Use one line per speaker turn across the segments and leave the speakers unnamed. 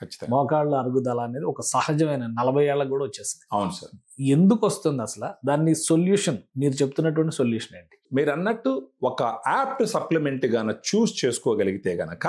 ఖచ్చితంగా.
మోకాళ్ళ అరుగుదల అనేది ఒక సహజమైన 40 ఏళ్ళకు కూడా వచ్చేస్తుంది.
అవును సార్.
ఎందుకు వస్తుంది అసలు? దాన్ని సొల్యూషన్, మీరు చెప్తున్నటువంటి సొల్యూషన్ ఏంటి?
మీరు అన్నట్టు ఒక యాప్ట్ సప్లిమెంట్ గాన చూస్ చేసుకోగలిగితే గనక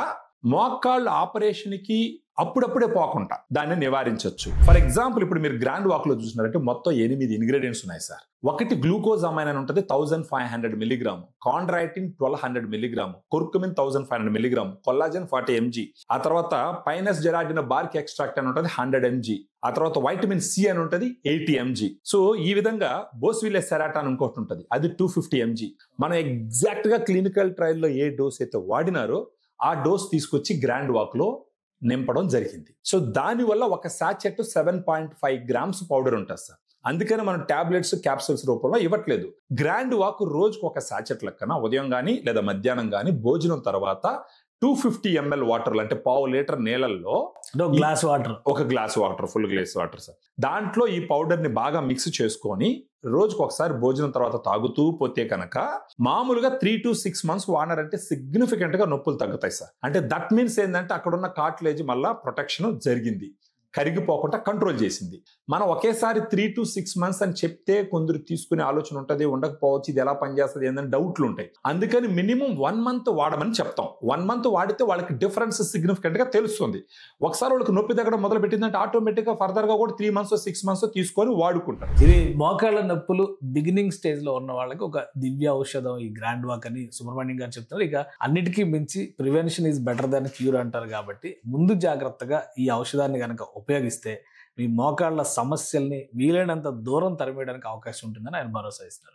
మోకాళ్ళ ఆపరేషన్కి అప్పుడప్పుడే పోకుండా దాన్ని నివారించవచ్చు. ఫర్ ఎగ్జాంపుల్ ఇప్పుడు మీరు గ్రాండ్ వాక్ లో చూసినారంటే మొత్తం 8 ఇంగ్రీడియంట్స్ ఉన్నాయి సార్. ఒకటి గ్లూకోజామైన్ అని ఉంటుంది 1500 milligram, chondroitin 1200 milligram, curcumin 1500 milligram, collagen 40 mg, ఆ తర్వాత పైనస్ జెరాటిన్ బార్క్ ఎక్స్ట్రాక్ట్ అని ఉంటుంది 100 mg, ఆ తర్వాత వైటమిన్ సి అని ఉంటుంది 80 mg. సో ఈ విధంగా బోస్విల్లే సెరాటా అని ఇంకోటి ఉంటుంది, అది 250 mg. మనం ఎగ్జాక్ట్ గా క్లినికల్ ట్రయల్లో ఏ డోస్ అయితే వాడినారో ఆ డోస్ తీసుకొచ్చి గ్రాండ్ వాక్ లో నింపడం జరిగింది. సో దానివల్ల ఒక సాచెట్ 7.5 grams పౌడర్ ఉంటుంది సార్. అందుకని మనం టాబ్లెట్స్ క్యాప్సూల్స్ రూపంలో ఇవ్వట్లేదు. గ్రాండ్ వాక్ రోజుకు ఒక సాచెట్ లెక్కన ఉదయం కానీ లేదా మధ్యాహ్నం కానీ భోజనం తర్వాత 250 ml వాటర్ అంటే 1/2 లీటర్ నీళ్ళల్లో
ఒక glass water
full glass water sir, దాంట్లో ఈ పౌడర్ ని బాగా మిక్స్ చేసుకొని రోజుకు ఒకసారి భోజనం తర్వాత తాగుతూ పోతే కనుక మామూలుగా 3 to 6 months వాడినారంటే సిగ్నిఫికెంట్ గా నొప్పులు తగ్గుతాయి సార్. అంటే దట్ మీన్స్ ఏంటంటే అక్కడ ఉన్న కార్టిలేజ్ మళ్ళా ప్రొటెక్షన్ జరిగింది, కరిగిపోకుండా కంట్రోల్ చేసింది. మనం ఒకేసారి 3 to 6 months అని చెప్తే కొందరు తీసుకునే ఆలోచన ఉంటుంది, ఉండకపోవచ్చు, ఇది ఎలా పనిచేస్తుంది ఏందని డౌట్లు ఉంటాయి. అందుకని మినిమం 1 month వాడమని చెప్తాం. 1 month వాడితే వాళ్ళకి డిఫరెన్స్ సిగ్నిఫికెంట్ గా తెలుస్తుంది. ఒకసారి వాళ్ళకి నొప్పి తగ్గడం మొదలు పెట్టిందంటే ఆటోమేటిక్ గా ఫర్దర్ గా కూడా 3 months 6 months తీసుకొని వాడుకుంటారు.
ఇది మోకాళ్ళ నొప్పులు బిగినింగ్ స్టేజ్ లో ఉన్న వాళ్ళకి ఒక దివ్య ఔషధం ఈ గ్రాండ్ వాక్ అని సుబ్రహ్మణ్యం గారు చెప్తున్నారు. ఇక అన్నిటికీ మించి prevention is better than cure అంటారు కాబట్టి ముందు జాగ్రత్తగా ఈ ఔషధాన్ని కనుక ఉపయోగిస్తే మీ మోకాళ్ళ సమస్యల్ని వీలైనంత దూరం తరిమేయడానికి అవకాశం ఉంటుందని ఆయన భరోసా ఇస్తారు.